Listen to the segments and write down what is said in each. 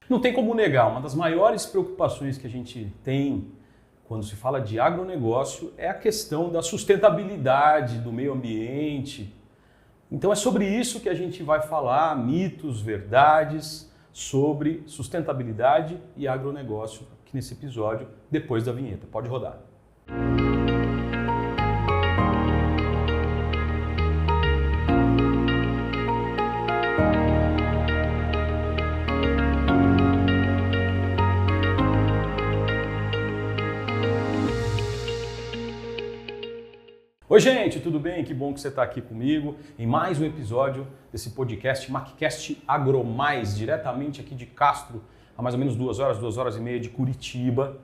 Não tem como negar, uma das maiores preocupações que a gente tem quando se fala de agronegócio é a questão da sustentabilidade do meio ambiente. Então é sobre isso que a gente vai falar, mitos, verdades, sobre sustentabilidade e agronegócio aqui nesse episódio, depois da vinheta. Pode rodar. Oi gente, tudo bem? Que bom que você está aqui comigo em mais um episódio desse podcast MacCast AgroMais, diretamente aqui de Castro, a mais ou menos 2 horas e meia de Curitiba,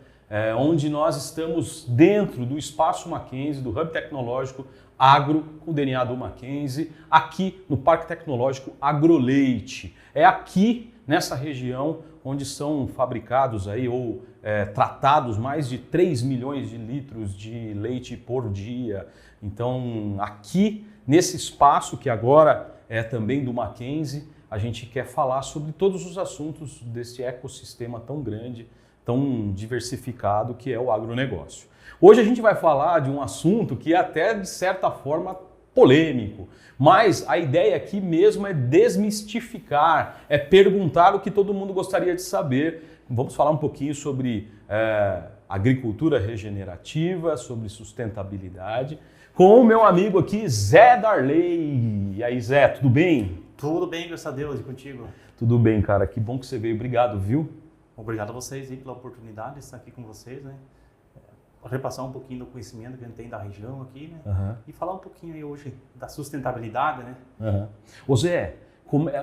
onde nós estamos dentro do Espaço Mackenzie, do Hub Tecnológico Agro, com o DNA do Mackenzie, aqui no Parque Tecnológico Agroleite. É aqui nessa região onde são fabricados aí ou tratados mais de 3 milhões de litros de leite por dia. Então, aqui nesse espaço que agora é também do Mackenzie, a gente quer falar sobre todos os assuntos desse ecossistema tão grande, tão diversificado que é o agronegócio. Hoje a gente vai falar de um assunto que é até de certa forma polêmico, mas a ideia aqui mesmo é desmistificar, é perguntar o que todo mundo gostaria de saber. Vamos falar um pouquinho sobre agricultura regenerativa, sobre sustentabilidade, com o meu amigo aqui, Zé Darley. E aí, Zé, tudo bem? Tudo bem, graças a Deus, e contigo? Tudo bem, cara, que bom que você veio, obrigado, viu? Obrigado a vocês aí pela oportunidade de estar aqui com vocês, né? Repassar um pouquinho do conhecimento que a gente tem da região aqui, né? Uhum. E falar um pouquinho aí hoje da sustentabilidade, né? Uhum. Ô Zé,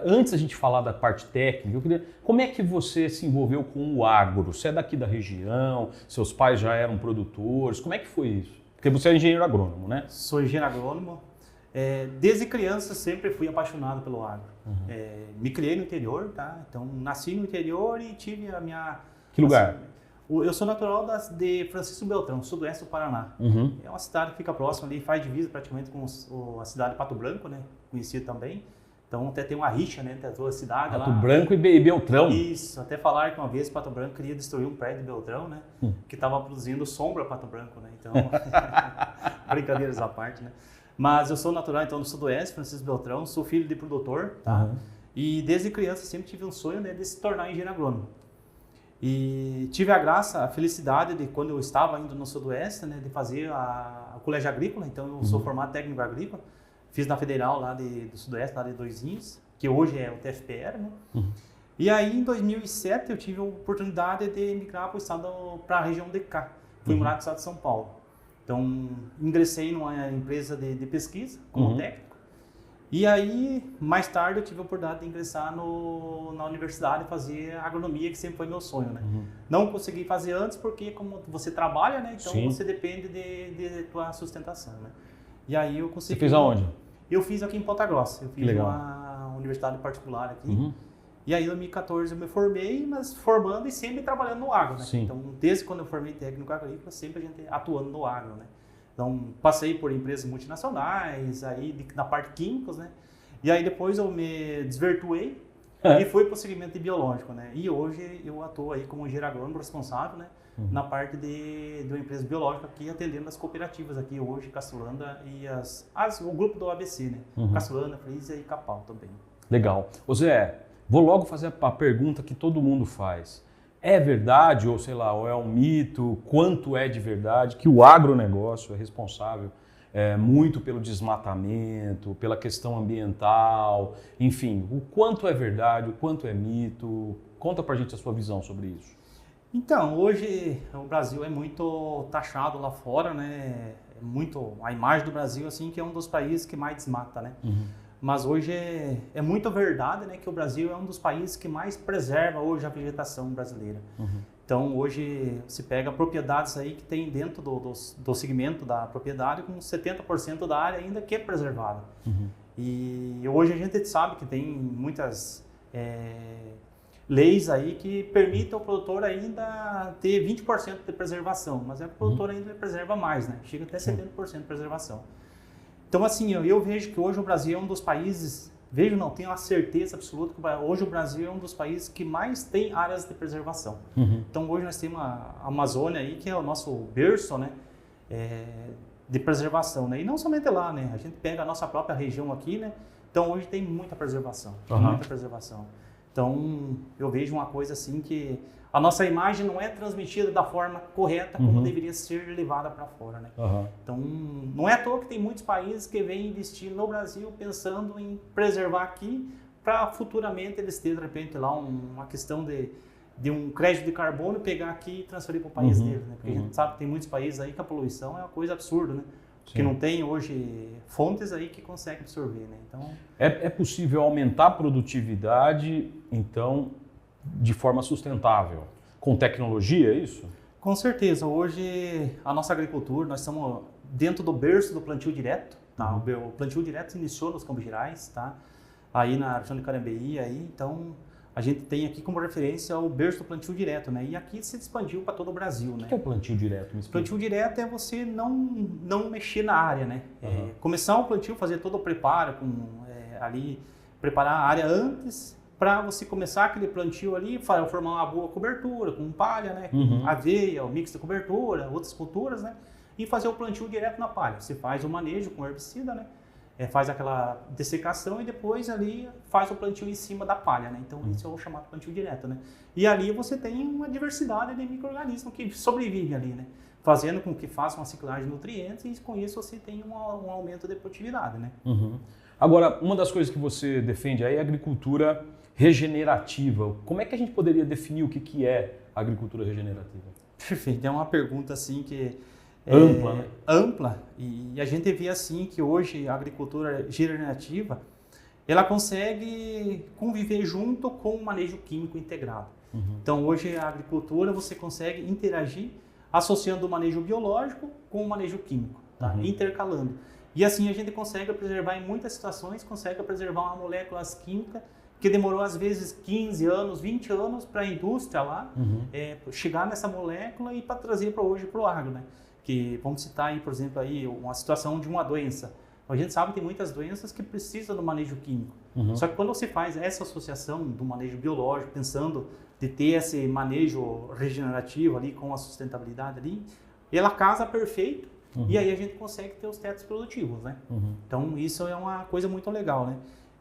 antes da gente falar da parte técnica, eu queria, como é que você se envolveu com o agro? Você é daqui da região, seus pais já eram produtores, como é que foi isso? Porque você é engenheiro agrônomo, né? Sou engenheiro agrônomo. Desde criança sempre fui apaixonado pelo agro. Uhum. Me criei no interior, tá? Então nasci no interior e tive a minha... Que lugar? Eu sou natural de Francisco Beltrão, sudoeste do Paraná. Uhum. É uma cidade que fica próxima ali, faz divisa praticamente com a cidade de Pato Branco, né? Conhecido também. Então até tem uma rixa, né, entre as duas cidades. Pato Branco e Beltrão. Isso, até falaram que uma vez Pato Branco queria destruir um prédio de Beltrão, né? Que estava produzindo sombra Pato Branco, né? Então, brincadeiras à parte, né? Mas eu sou natural então do sudoeste, Francisco Beltrão, sou filho de produtor, tá? Uhum. E desde criança sempre tive um sonho, né, de se tornar engenheiro agrônomo. E tive a graça, a felicidade de quando eu estava indo no sudoeste, né, de fazer o colégio agrícola. Então eu sou formado técnico agrícola. Fiz na Federal lá do Sudoeste, lá de Doizinhos, que hoje é o TFPR, né? Uhum. E aí, em 2007, eu tive a oportunidade de migrar para a região de cá. Fui morar no estado de São Paulo. Então, ingressei numa empresa de pesquisa, como técnico. E aí, mais tarde, eu tive a oportunidade de ingressar na universidade e fazer agronomia, que sempre foi meu sonho, né? Uhum. Não consegui fazer antes porque, como você trabalha, né? Então, você depende de tua sustentação, né? E aí eu consegui... Você fez aonde? Eu fiz aqui em Ponta Grossa. Eu fiz uma universidade particular aqui. Uhum. E aí em 2014 eu me formei, mas formando e sempre trabalhando no agro, né? Sim. Então, desde quando eu formei técnico agrícola, sempre a gente atuando no agro, né? Então, passei por empresas multinacionais, aí na parte químicos, né? E aí depois eu me desvirtuei e fui para o segmento de biológico, né? E hoje eu atuo aí como engenheiro agrônomo responsável, né? Na parte de uma empresa biológica aqui, atendendo as cooperativas aqui hoje, Caçulanda e o grupo do ABC, né? Caçulanda, Frisia e Capal também. Legal. Ô Zé, vou logo fazer a pergunta que todo mundo faz. É verdade, ou sei lá, ou é um mito, quanto é de verdade que o agronegócio é responsável muito pelo desmatamento, pela questão ambiental, enfim, o quanto é verdade, o quanto é mito? Conta pra gente a sua visão sobre isso. Então, hoje o Brasil é muito taxado lá fora, né? A imagem do Brasil, assim, que é um dos países que mais desmata, né? Uhum. Mas hoje é muito verdade, né, que o Brasil é um dos países que mais preserva hoje a vegetação brasileira. Uhum. Então, hoje se pega propriedades aí que tem dentro do segmento da propriedade com 70% da área ainda que é preservada. Uhum. E hoje a gente sabe que tem muitas leis aí que permitem ao produtor ainda ter 20% de preservação, mas o produtor ainda preserva mais, né? Chega até 70% de preservação. Então, assim, eu vejo que hoje o Brasil é um dos países Vejo não, tenho a certeza absoluta que hoje o Brasil é um dos países que mais tem áreas de preservação. Então hoje nós temos a Amazônia aí, que é o nosso berço, né, de preservação, né? E não somente lá, né? A gente pega a nossa própria região aqui, né? Então hoje tem muita preservação, muita preservação. Então eu vejo uma coisa assim que a nossa imagem não é transmitida da forma correta como deveria ser levada para fora, né? Então não é à toa que tem muitos países que vêm investir no Brasil pensando em preservar aqui para futuramente eles terem de repente lá uma questão de um crédito de carbono, pegar aqui e transferir para o país deles, né? Porque a gente sabe que tem muitos países aí que a poluição é uma coisa absurda, né? Que não tem hoje fontes aí que conseguem absorver, né? Então é possível aumentar a produtividade, então, de forma sustentável, com tecnologia, é isso? Com certeza. Hoje a nossa agricultura, nós estamos dentro do berço do plantio direto, tá? O plantio direto se iniciou nos Campos Gerais, tá? Aí na região de Carambeí, aí, então a gente tem aqui como referência o berço do plantio direto, né? E aqui se expandiu para todo o Brasil, né? O que é o plantio direto? O plantio direto é você não mexer na área, né? Começar o plantio, fazer todo o preparo, ali preparar a área antes para você começar aquele plantio ali, formar uma boa cobertura com palha, né? Com aveia, o mix de cobertura, outras culturas, né? E fazer o plantio direto na palha. Você faz o manejo com herbicida, né? Faz aquela dessecação e depois ali faz o plantio em cima da palha, né? Então isso é o chamado plantio direto, né? E ali você tem uma diversidade de micro-organismos que sobrevivem ali, né? Fazendo com que faça uma ciclagem de nutrientes e com isso você tem um aumento de produtividade, né? Agora, uma das coisas que você defende aí é a agricultura regenerativa. Como é que a gente poderia definir o que é a agricultura regenerativa? Perfeito, é uma pergunta assim que ampla, né? Ampla, e a gente vê assim que hoje a agricultura regenerativa ela consegue conviver junto com o manejo químico integrado. Então hoje a agricultura você consegue interagir associando o manejo biológico com o manejo químico, tá? Intercalando. E assim a gente consegue preservar em muitas situações, consegue preservar uma molécula química que demorou às vezes 15 anos, 20 anos para a indústria lá chegar nessa molécula e para trazer para hoje para o agro, né? Que vamos citar aí, por exemplo, aí uma situação de uma doença. A gente sabe que tem muitas doenças que precisam do manejo químico. Só que quando você faz essa associação do manejo biológico, pensando de ter esse manejo regenerativo ali com a sustentabilidade ali, ela casa perfeito e aí a gente consegue ter os tetos produtivos, né? Então isso é uma coisa muito legal, né?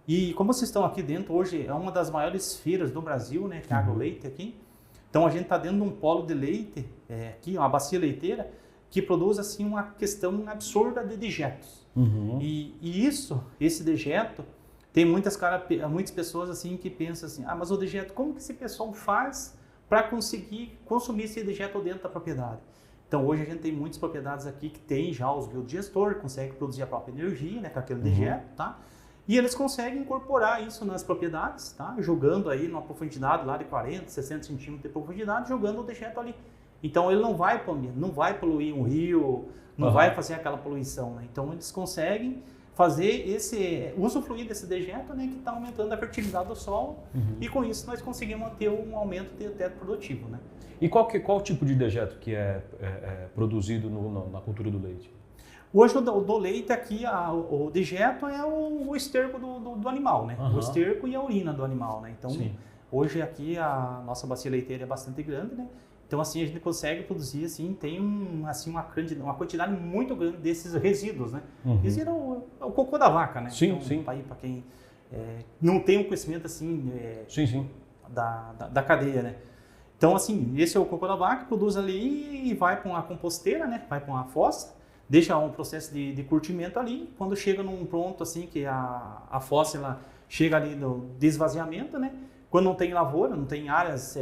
E como vocês estão aqui dentro, hoje é uma das maiores feiras do Brasil, né? Que é a AgroLeite aqui. Então a gente está dentro de um polo de leite, aqui uma bacia leiteira, que produz assim uma questão absurda de dejetos. E esse dejeto, tem muitas pessoas assim que pensam assim, mas o dejeto, como que esse pessoal faz para conseguir consumir esse dejeto dentro da propriedade? Então hoje a gente tem muitas propriedades aqui que tem já os biodigestores, conseguem produzir a própria energia, né, com aquele dejeto, tá? E eles conseguem incorporar isso nas propriedades, tá? Jogando aí numa profundidade lá de 40, 60 centímetros de profundidade, jogando o dejeto ali. Então ele não vai para o ambiente, não vai poluir um rio, não vai fazer aquela poluição, né? Então eles conseguem fazer usufruir desse dejeto, né, que está aumentando a fertilidade do solo e com isso nós conseguimos ter um aumento do teto produtivo, né? E qual tipo de dejeto que é produzido na cultura do leite? Hoje o do leite aqui, o dejeto é o esterco do animal, né? O esterco e a urina do animal, né? Então hoje aqui a nossa bacia leiteira é bastante grande, né? Então assim a gente consegue produzir assim, tem uma quantidade muito grande desses resíduos, né? Resíduo é o cocô da vaca, né? Sim, então, sim. Para quem não tem um conhecimento assim da cadeia, né? Então assim, esse é o cocô da vaca, produz ali e vai para uma composteira, né? Vai para uma fossa, deixa um processo de curtimento ali, quando chega num ponto assim que a fossa ela chega ali no desvaziamento, né? Quando não tem lavoura, não tem áreas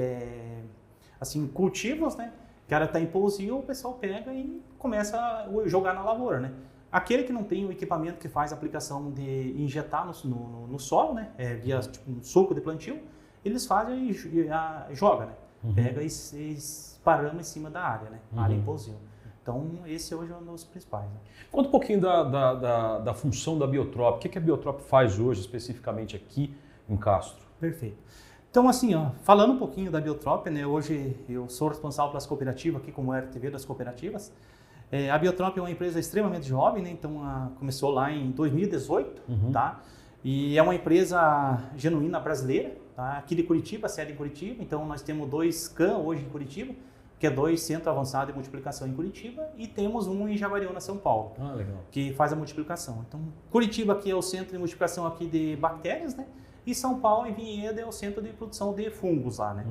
assim, cultivos, né? Que a área está em pousio, o pessoal pega e começa a jogar na lavoura, né? Aquele que não tem o equipamento que faz a aplicação de injetar no solo, né? Via tipo, um suco de plantio, eles fazem e joga, né? Pega e esparrama em cima da área, né? A área em pousio. Então, esse hoje é um dos principais. Né? Conta um pouquinho da função da Biotrop. O que a Biotrop faz hoje, especificamente aqui em Castro? Perfeito. Então, assim, falando um pouquinho da Biotrop, né? Hoje eu sou responsável pelas cooperativas aqui como RTV das cooperativas. A Biotrop é uma empresa extremamente jovem, né? Então começou lá em 2018, tá? E é uma empresa genuína brasileira, tá? Aqui de Curitiba, sede em Curitiba. Então nós temos 2 CAM hoje em Curitiba, que é 2 Centros Avançados de Multiplicação em Curitiba, e temos um em Jaguariúna, São Paulo, Legal. que faz a multiplicação. Então Curitiba aqui é o centro de multiplicação aqui de bactérias, né? E São Paulo, em Vinhedo, é o centro de produção de fungos lá, né?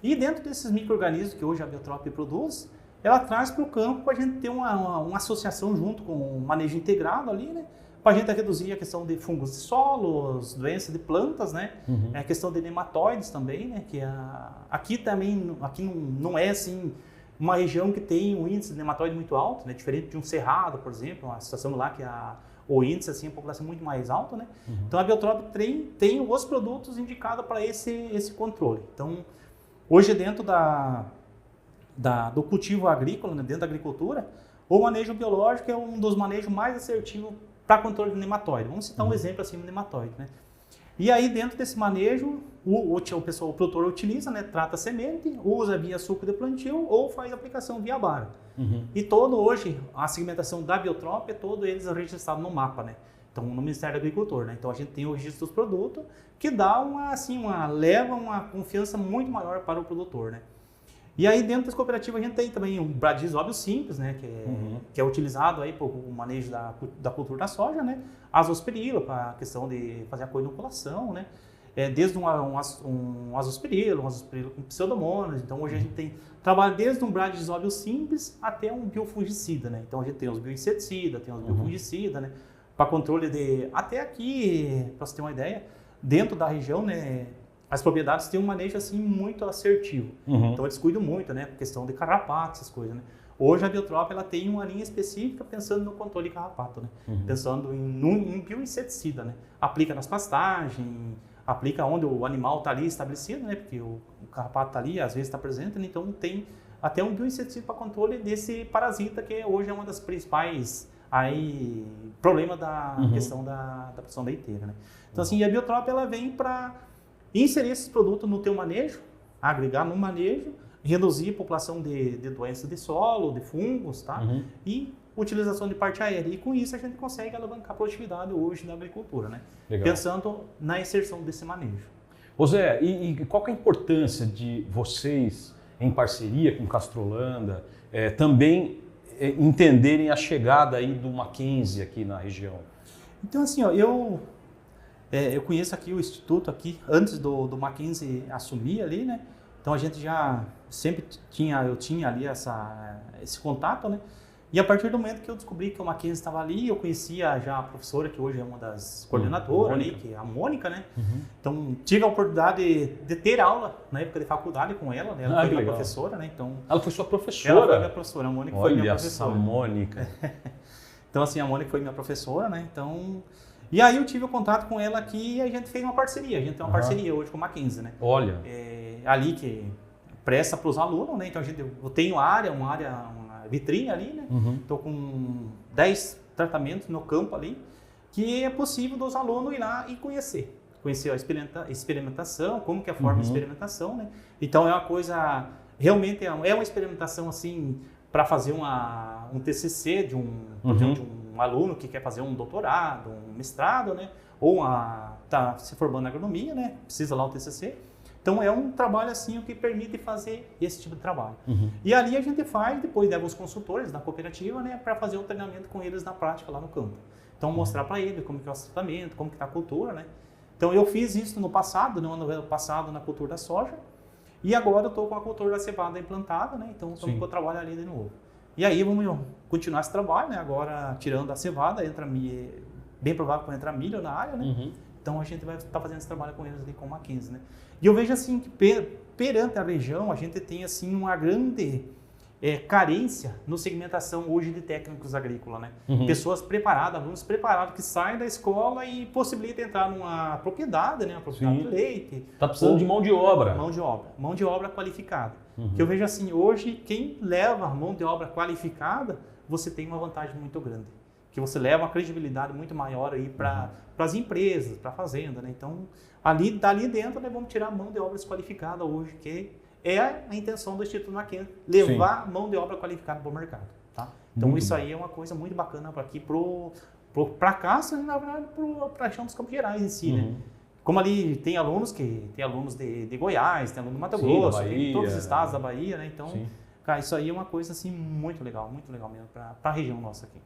E dentro desses micro-organismos que hoje a Biotrop produz, ela traz para o campo para a gente ter uma associação junto com um manejo integrado ali, né? Para a gente reduzir a questão de fungos de solos, doenças de plantas, né? A questão de nematóides também, né? Que aqui também, aqui não é assim uma região que tem um índice de nematóide muito alto, né? Diferente de um cerrado, por exemplo, uma situação lá que o índice assim, a população é muito mais alta, né? Então a Biotrop tem os produtos indicados para esse controle. Então hoje dentro do cultivo agrícola, né? Dentro da agricultura, o manejo biológico é um dos manejos mais assertivos para controle de nematóide. Vamos citar um exemplo assim de nematóide, né? E aí dentro desse manejo, o produtor utiliza, né? Trata a semente, usa via suco de plantio ou faz aplicação via bara. E hoje, a segmentação da Biotrop é todo eles registrados no mapa, né? Então, no Ministério da Agricultura, né? Então, a gente tem o registro dos produtos que dá leva uma confiança muito maior para o produtor, né? E aí, dentro das cooperativas, a gente tem também um bradisóbio simples, né? Que é utilizado aí para o manejo da cultura da soja, né? Azospirilo, para a questão de fazer a co-inoculação, né? Desde um azospirilo com pseudomonas. Então, hoje a gente tem trabalho desde um bradisóbio simples até um biofungicida, né? Então, a gente tem os bioinseticidas, tem os biofungicidas, né? Para controle de... Até aqui, para você ter uma ideia, dentro da região, né? As propriedades têm um manejo assim muito assertivo. Então eles cuidam muito, né? Por questão de carrapato, essas coisas, né? Hoje a Biotrop ela tem uma linha específica pensando no controle de carrapato, né? Pensando em bioinseticida, né? Aplica nas pastagens, aplica onde o animal está ali estabelecido, né? Porque o carrapato está ali, às vezes está presente, né? Então tem até um bioinseticida para controle desse parasita que hoje é uma das principais problema da questão da produção leiteira, né? Então assim, a Biotrop ela vem para inserir esses produtos no teu manejo, agregar no manejo, reduzir a população de doenças de solo, de fungos, tá? E utilização de parte aérea. E com isso a gente consegue alavancar a produtividade hoje na agricultura, né? Legal. Pensando na inserção desse manejo. Ô Zé, e qual que é a importância de vocês, em parceria com Castrolanda, também entenderem a chegada aí do Mackenzie aqui na região? Então assim, ó, eu conheço aqui o Instituto aqui, antes do Mackenzie assumir ali, né? Então a gente já sempre eu tinha ali esse contato, né? E a partir do momento que eu descobri que o Mackenzie estava ali, eu conhecia já a professora, que hoje é uma das coordenadoras ali, que é a Mônica, né? Então tive a oportunidade de ter aula na época de faculdade com ela, né? Ela foi minha professora, né? Então, ela foi sua professora? Ela foi minha professora, a Mônica foi minha professora. Olha essa Mônica. Então assim, a Mônica foi minha professora, né? Então... E aí eu tive o contato com ela aqui e a gente fez uma parceria. A gente tem uma parceria hoje com o Mackenzie, né? Olha. Ali que presta para os alunos, né? Então eu tenho uma vitrine ali, né? Estou com 10 tratamentos no campo ali, que é possível dos alunos ir lá e conhecer. Conhecer a experimentação, como que é a forma de experimentação, né? Então é uma coisa, realmente é uma experimentação assim, para fazer um TCC de um aluno que quer fazer um doutorado, um mestrado, né? Ou está se formando na agronomia, né? Precisa lá o TCC. Então é um trabalho assim que permite fazer esse tipo de trabalho. E ali a gente faz, depois leva os consultores da cooperativa, né? Para fazer o treinamento com eles na prática lá no campo. Então mostrar para eles como que é o tratamento, como que está a cultura, né? Então eu fiz isso no passado, no ano passado na cultura da soja. E agora eu estou com a cultura da cevada implantada, né? Então estamos com o trabalho ali de novo. E aí vamos continuar esse trabalho, né? Agora tirando a cevada, bem provável que vai entrar milho na área, né? Então a gente vai estar fazendo esse trabalho com eles ali com o Mackenzie, né? E eu vejo assim que perante a região a gente tem assim uma grande carência no segmentação hoje de técnicos agrícolas, né? Pessoas preparadas, alunos preparados que saem da escola e possibilitam entrar numa propriedade, né? Uma propriedade de leite. Está precisando de mão de obra. Mão de obra qualificada. Que eu vejo assim, hoje quem leva mão de obra qualificada, você tem uma vantagem muito grande. Que você leva uma credibilidade muito maior aí para as empresas, para a fazenda, né? Então, dali dentro, né, vamos tirar mão de obra desqualificada hoje, que é a intenção do Instituto Mackenzie, levar mão de obra qualificada para o mercado, tá? Então, isso aí é uma coisa muito bacana aqui para para Castro e, na verdade, para a região dos Campos Gerais em si, né? Como ali tem alunos de Goiás, tem aluno do Mato Grosso, Bahia, tem todos os estados da Bahia, né? Então, sim. cara, isso aí é uma coisa assim muito legal mesmo para a região nossa aqui.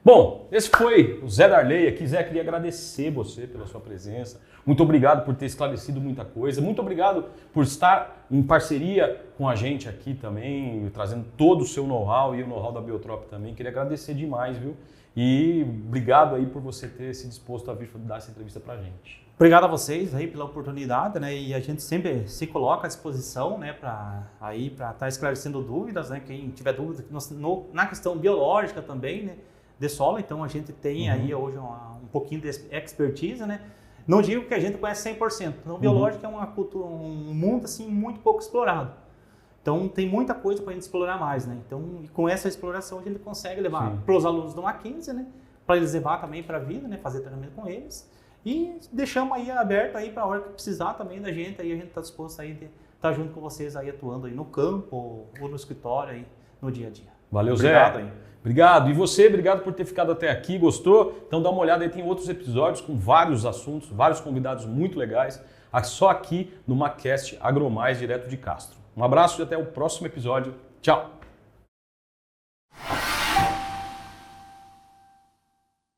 Bom, esse foi o Zé Darley aqui. Zé, queria agradecer você pela sua presença. Muito obrigado por ter esclarecido muita coisa. Muito obrigado por estar em parceria com a gente aqui também, trazendo todo o seu know-how e o know-how da Biotrop também. Queria agradecer demais, viu? E obrigado aí por você ter se disposto a vir dar essa entrevista pra gente. Obrigado a vocês aí pela oportunidade, né? E a gente sempre se coloca à disposição, né? Para estar esclarecendo dúvidas, né? Quem tiver dúvida na questão biológica também, né? De solo, então a gente tem aí hoje um pouquinho de expertise, né? Não digo que a gente conhece 100%, então biológica é uma cultura, um mundo assim muito pouco explorado. Então tem muita coisa para a gente explorar mais, né? Então com essa exploração a gente consegue levar para os alunos do Mackenzie, né? Para eles levar também para a vida, né? Fazer treinamento com eles e deixamos aí aberto aí para a hora que precisar também da gente, aí a gente está disposto aí de estar junto com vocês aí atuando aí no campo ou no escritório aí no dia a dia. Valeu, obrigado Zé. Aí. Obrigado. E você, obrigado por ter ficado até aqui. Gostou? Então dá uma olhada aí, tem outros episódios com vários assuntos, vários convidados muito legais, só aqui no MacCast AgroMais, direto de Castro. Um abraço e até o próximo episódio. Tchau!